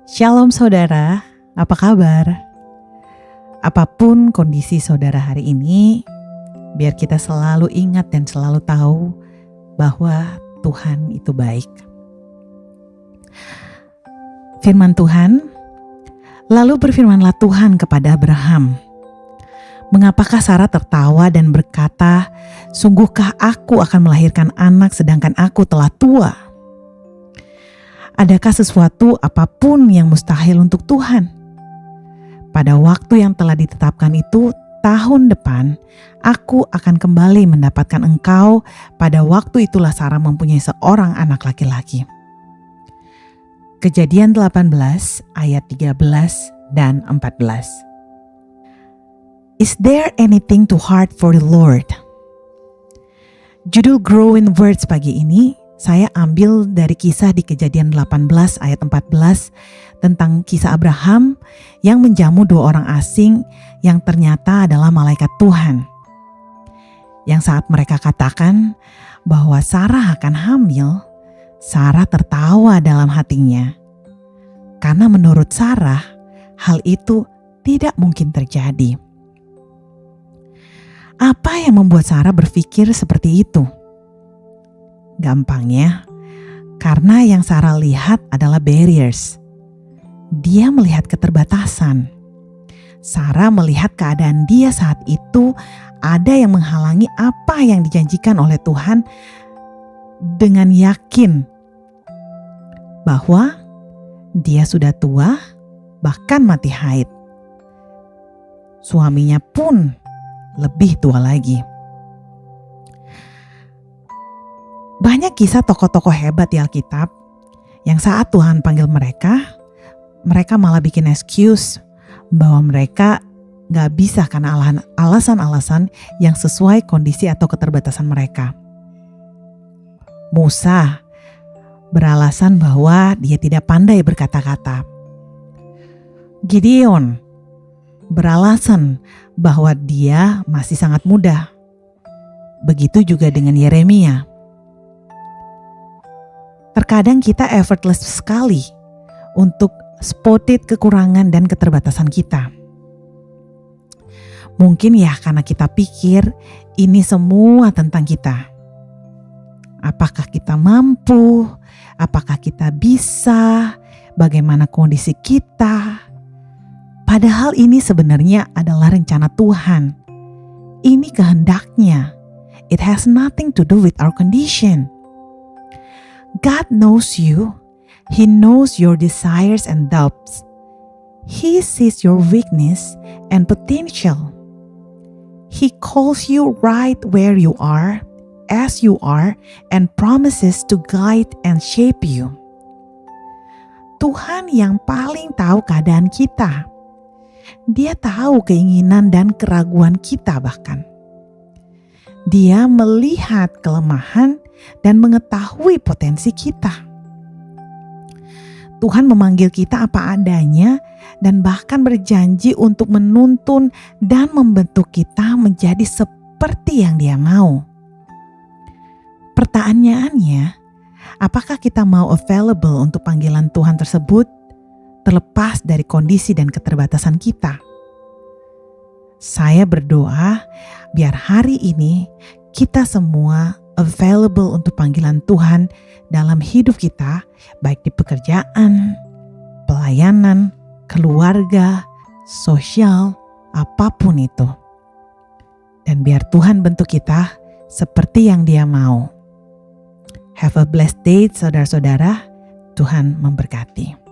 Shalom saudara, apa kabar? Apapun kondisi saudara hari ini, biar kita selalu ingat dan selalu tahu bahwa Tuhan itu baik. Firman Tuhan, lalu berfirmanlah Tuhan kepada Abraham, "Mengapakah Sarah tertawa dan berkata, sungguhkah aku akan melahirkan anak sedangkan aku telah tua? Adakah sesuatu apapun yang mustahil untuk Tuhan? Pada waktu yang telah ditetapkan itu, tahun depan, aku akan kembali mendapatkan engkau. Pada waktu itulah Sarah mempunyai seorang anak laki-laki." Kejadian 18 ayat 13 dan 14. Is there anything too hard for the Lord? Judul Growing Words pagi ini saya ambil dari kisah di Kejadian 18 ayat 14 tentang kisah Abraham yang menjamu dua orang asing yang ternyata adalah malaikat Tuhan. Yang saat mereka katakan bahwa Sarah akan hamil, Sarah tertawa dalam hatinya. Karena menurut Sarah, hal itu tidak mungkin terjadi. Apa yang membuat Sarah berpikir seperti itu? Gampangnya, karena yang Sarah lihat adalah barriers. Dia melihat keterbatasan. Sarah melihat keadaan dia saat itu ada yang menghalangi apa yang dijanjikan oleh Tuhan dengan yakin bahwa dia sudah tua, bahkan mati haid. Suaminya pun lebih tua lagi. Banyak kisah tokoh-tokoh hebat di Alkitab yang saat Tuhan panggil mereka malah bikin excuse bahwa mereka gak bisa karena alasan-alasan yang sesuai kondisi atau keterbatasan mereka. Musa beralasan bahwa dia tidak pandai berkata-kata. Gideon beralasan bahwa dia masih sangat muda. Begitu juga dengan Yeremia. Terkadang kita effortless sekali untuk spotted kekurangan dan keterbatasan kita. Mungkin ya karena kita pikir ini semua tentang kita. Apakah kita mampu? Apakah kita bisa? Bagaimana kondisi kita? Padahal ini sebenarnya adalah rencana Tuhan. Ini kehendaknya. It has nothing to do with our condition. God knows you. He knows your desires and doubts. He sees your weakness and potential. He calls you right where you are, as you are, and promises to guide and shape you. Tuhan yang paling tahu keadaan kita. Dia tahu keinginan dan keraguan kita bahkan. Dia melihat kelemahan dan mengetahui potensi kita. Tuhan memanggil kita apa adanya dan bahkan berjanji untuk menuntun dan membentuk kita menjadi seperti yang Dia mau. Pertanyaannya, apakah kita mau available untuk panggilan Tuhan tersebut terlepas dari kondisi dan keterbatasan kita? Saya berdoa biar hari ini kita semua available untuk panggilan Tuhan dalam hidup kita, baik di pekerjaan, pelayanan, keluarga, sosial, apapun itu. Dan biar Tuhan bentuk kita seperti yang Dia mau. Have a blessed day saudara-saudara, Tuhan memberkati.